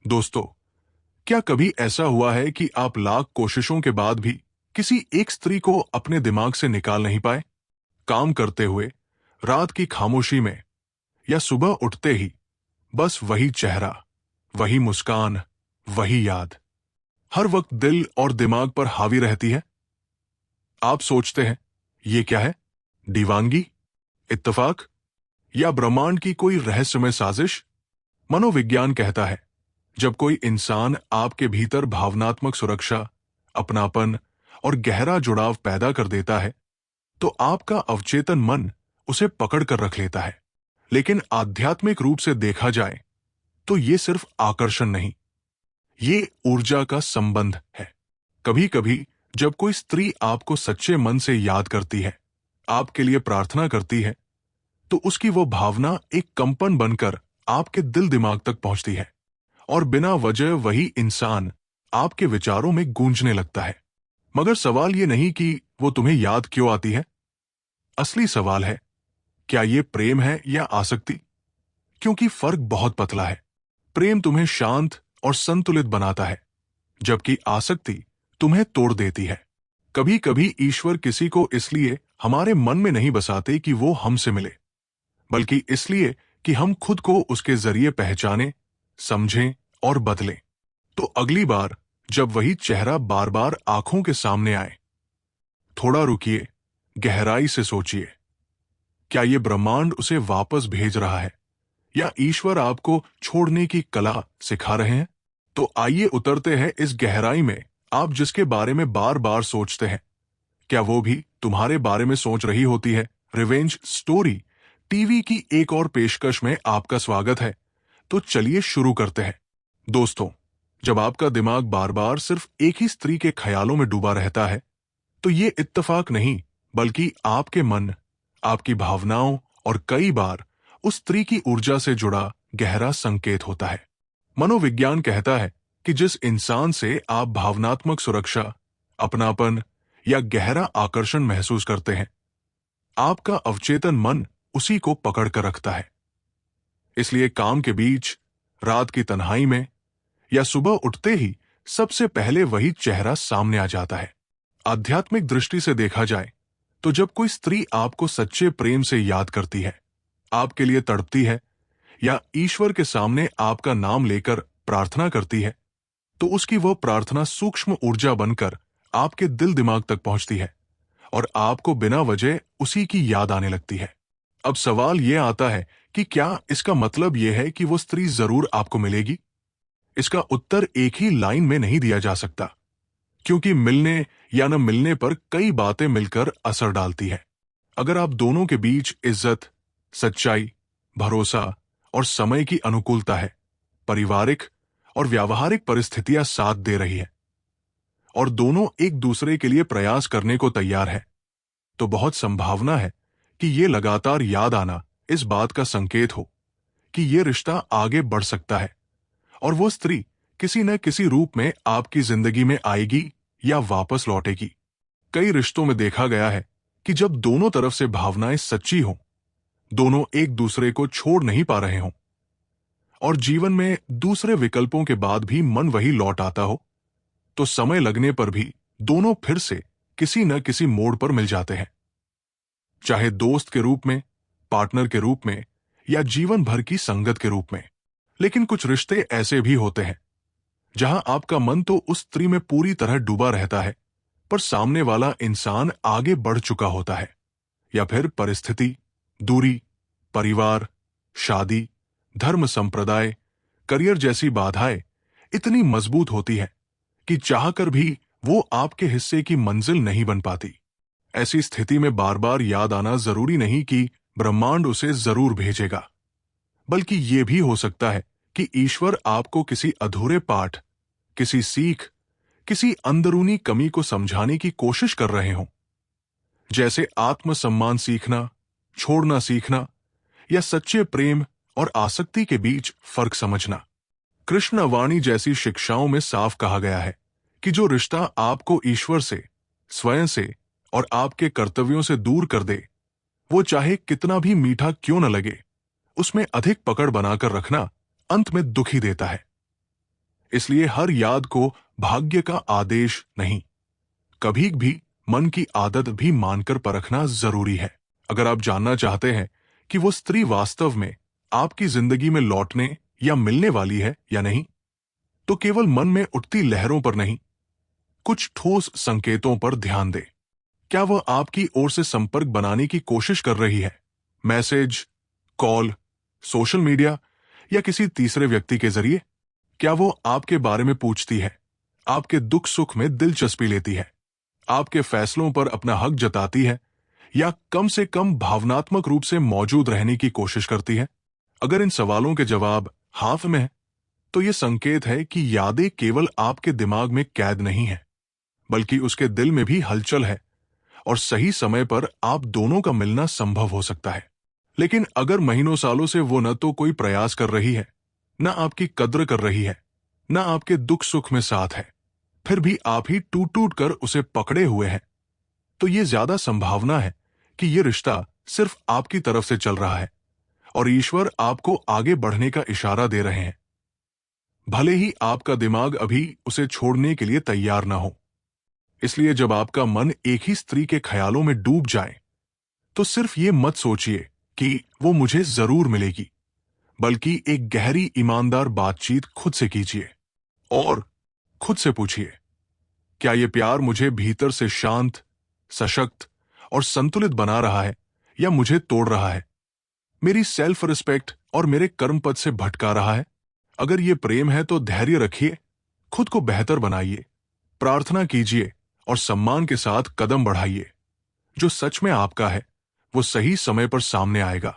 दोस्तों, क्या कभी ऐसा हुआ है कि आप लाख कोशिशों के बाद भी किसी एक स्त्री को अपने दिमाग से निकाल नहीं पाए? काम करते हुए, रात की खामोशी में या सुबह उठते ही बस वही चेहरा, वही मुस्कान, वही याद हर वक्त दिल और दिमाग पर हावी रहती है। आप सोचते हैं, ये क्या है? दीवानगी, इत्तेफाक या ब्रह्मांड की कोई रहस्यमय साजिश? मनोविज्ञान कहता है, जब कोई इंसान आपके भीतर भावनात्मक सुरक्षा, अपनापन और गहरा जुड़ाव पैदा कर देता है, तो आपका अवचेतन मन उसे पकड़ कर रख लेता है। लेकिन आध्यात्मिक रूप से देखा जाए तो ये सिर्फ आकर्षण नहीं, ये ऊर्जा का संबंध है। कभी कभी जब कोई स्त्री आपको सच्चे मन से याद करती है, आपके लिए प्रार्थना करती है, तो उसकी वो भावना एक कंपन बनकर आपके दिल दिमाग तक पहुंचती है और बिना वजह वही इंसान आपके विचारों में गूंजने लगता है। मगर सवाल ये नहीं कि वो तुम्हें याद क्यों आती है। असली सवाल है, क्या ये प्रेम है या आसक्ति? क्योंकि फर्क बहुत पतला है। प्रेम तुम्हें शांत और संतुलित बनाता है, जबकि आसक्ति तुम्हें तोड़ देती है। कभी कभी ईश्वर किसी को इसलिए हमारे मन में नहीं बसाते कि वो हमसे मिले, बल्कि इसलिए कि हम खुद को उसके जरिए पहचानें, समझें और बदलें। तो अगली बार जब वही चेहरा बार बार आंखों के सामने आए, थोड़ा रुकिए, गहराई से सोचिए, क्या ये ब्रह्मांड उसे वापस भेज रहा है या ईश्वर आपको छोड़ने की कला सिखा रहे हैं? तो आइए उतरते हैं इस गहराई में। आप जिसके बारे में बार बार सोचते हैं, क्या वो भी तुम्हारे बारे में सोच रही होती है? रिवेंज स्टोरी टीवी की एक और पेशकश में आपका स्वागत है। तो चलिए शुरू करते हैं। दोस्तों, जब आपका दिमाग बार बार सिर्फ एक ही स्त्री के ख्यालों में डूबा रहता है, तो ये इत्तेफाक नहीं, बल्कि आपके मन, आपकी भावनाओं और कई बार उस स्त्री की ऊर्जा से जुड़ा गहरा संकेत होता है। मनोविज्ञान कहता है कि जिस इंसान से आप भावनात्मक सुरक्षा, अपनापन या गहरा आकर्षण महसूस करते हैं, आपका अवचेतन मन उसी को पकड़ कर रखता है। इसलिए काम के बीच, रात की तन्हाई में या सुबह उठते ही सबसे पहले वही चेहरा सामने आ जाता है। आध्यात्मिक दृष्टि से देखा जाए तो जब कोई स्त्री आपको सच्चे प्रेम से याद करती है, आपके लिए तड़पती है या ईश्वर के सामने आपका नाम लेकर प्रार्थना करती है, तो उसकी वह प्रार्थना सूक्ष्म ऊर्जा बनकर आपके दिल दिमाग तक पहुंचती है और आपको बिना वजह उसी की याद आने लगती है। अब सवाल यह आता है कि क्या इसका मतलब यह है कि वो स्त्री जरूर आपको मिलेगी? इसका उत्तर एक ही लाइन में नहीं दिया जा सकता, क्योंकि मिलने या न मिलने पर कई बातें मिलकर असर डालती है। अगर आप दोनों के बीच इज्जत, सच्चाई, भरोसा और समय की अनुकूलता है, पारिवारिक और व्यावहारिक परिस्थितियां साथ दे रही है और दोनों एक दूसरे के लिए प्रयास करने को तैयार है, तो बहुत संभावना है कि ये लगातार याद आना इस बात का संकेत हो कि ये रिश्ता आगे बढ़ सकता है और वो स्त्री किसी न किसी रूप में आपकी जिंदगी में आएगी या वापस लौटेगी। कई रिश्तों में देखा गया है कि जब दोनों तरफ से भावनाएं सच्ची हों, दोनों एक दूसरे को छोड़ नहीं पा रहे हों और जीवन में दूसरे विकल्पों के बाद भी मन वही लौट आता हो, तो समय लगने पर भी दोनों फिर से किसी न किसी मोड़ पर मिल जाते हैं। चाहे दोस्त के रूप में, पार्टनर के रूप में या जीवन भर की संगत के रूप में। लेकिन कुछ रिश्ते ऐसे भी होते हैं जहां आपका मन तो उस स्त्री में पूरी तरह डूबा रहता है, पर सामने वाला इंसान आगे बढ़ चुका होता है, या फिर परिस्थिति, दूरी, परिवार, शादी, धर्म, संप्रदाय, करियर जैसी बाधाएं इतनी मजबूत होती है कि चाहकर भी वो आपके हिस्से की मंजिल नहीं बन पाती। ऐसी स्थिति में बार बार याद आना जरूरी नहीं कि ब्रह्मांड उसे जरूर भेजेगा, बल्कि ये भी हो सकता है कि ईश्वर आपको किसी अधूरे पाठ, किसी सीख, किसी अंदरूनी कमी को समझाने की कोशिश कर रहे हों। जैसे आत्मसम्मान सीखना, छोड़ना सीखना या सच्चे प्रेम और आसक्ति के बीच फर्क समझना। कृष्ण वाणी जैसी शिक्षाओं में साफ कहा गया है कि जो रिश्ता आपको ईश्वर से, स्वयं से और आपके कर्तव्यों से दूर कर दे, वो चाहे कितना भी मीठा क्यों न लगे, उसमें अधिक पकड़ बनाकर रखना अंत में दुख ही देता है। इसलिए हर याद को भाग्य का आदेश नहीं, कभी भी मन की आदत भी मानकर परखना जरूरी है। अगर आप जानना चाहते हैं कि वो स्त्री वास्तव में आपकी जिंदगी में लौटने या मिलने वाली है या नहीं, तो केवल मन में उठती लहरों पर नहीं, कुछ ठोस संकेतों पर ध्यान दें। क्या वह आपकी ओर से संपर्क बनाने की कोशिश कर रही है? मैसेज, कॉल, सोशल मीडिया या किसी तीसरे व्यक्ति के जरिए? क्या वो आपके बारे में पूछती है, आपके दुख सुख में दिलचस्पी लेती है, आपके फैसलों पर अपना हक जताती है या कम से कम भावनात्मक रूप से मौजूद रहने की कोशिश करती है? अगर इन सवालों के जवाब हाथ में है, तो यह संकेत है कि यादें केवल आपके दिमाग में कैद नहीं है, बल्कि उसके दिल में भी हलचल है और सही समय पर आप दोनों का मिलना संभव हो सकता है। लेकिन अगर महीनों सालों से वो न तो कोई प्रयास कर रही है, न आपकी कद्र कर रही है, न आपके दुख सुख में साथ है, फिर भी आप ही टूट टूट कर उसे पकड़े हुए हैं, तो ये ज्यादा संभावना है कि ये रिश्ता सिर्फ आपकी तरफ से चल रहा है और ईश्वर आपको आगे बढ़ने का इशारा दे रहे हैं, भले ही आपका दिमाग अभी उसे छोड़ने के लिए तैयार ना हो। इसलिए जब आपका मन एक ही स्त्री के ख्यालों में डूब जाए, तो सिर्फ ये मत सोचिए कि वो मुझे जरूर मिलेगी, बल्कि एक गहरी ईमानदार बातचीत खुद से कीजिए और खुद से पूछिए, क्या ये प्यार मुझे भीतर से शांत, सशक्त और संतुलित बना रहा है या मुझे तोड़ रहा है, मेरी सेल्फ रिस्पेक्ट और मेरे कर्म पद से भटका रहा है? अगर ये प्रेम है तो धैर्य रखिए, खुद को बेहतर बनाइए, प्रार्थना कीजिए और सम्मान के साथ कदम बढ़ाइए। जो सच में आपका है वो सही समय पर सामने आएगा।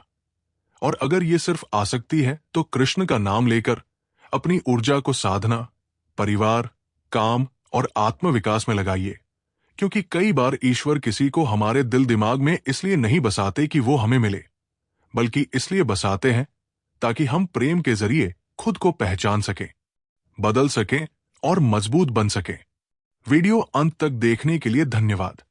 और अगर ये सिर्फ आसक्ति है तो कृष्ण का नाम लेकर अपनी ऊर्जा को साधना, परिवार, काम और आत्म विकास में लगाइए, क्योंकि कई बार ईश्वर किसी को हमारे दिल दिमाग में इसलिए नहीं बसाते कि वो हमें मिले, बल्कि इसलिए बसाते हैं ताकि हम प्रेम के जरिए खुद को पहचान सकें, बदल सकें और मजबूत बन सकें। वीडियो अंत तक देखने के लिए धन्यवाद।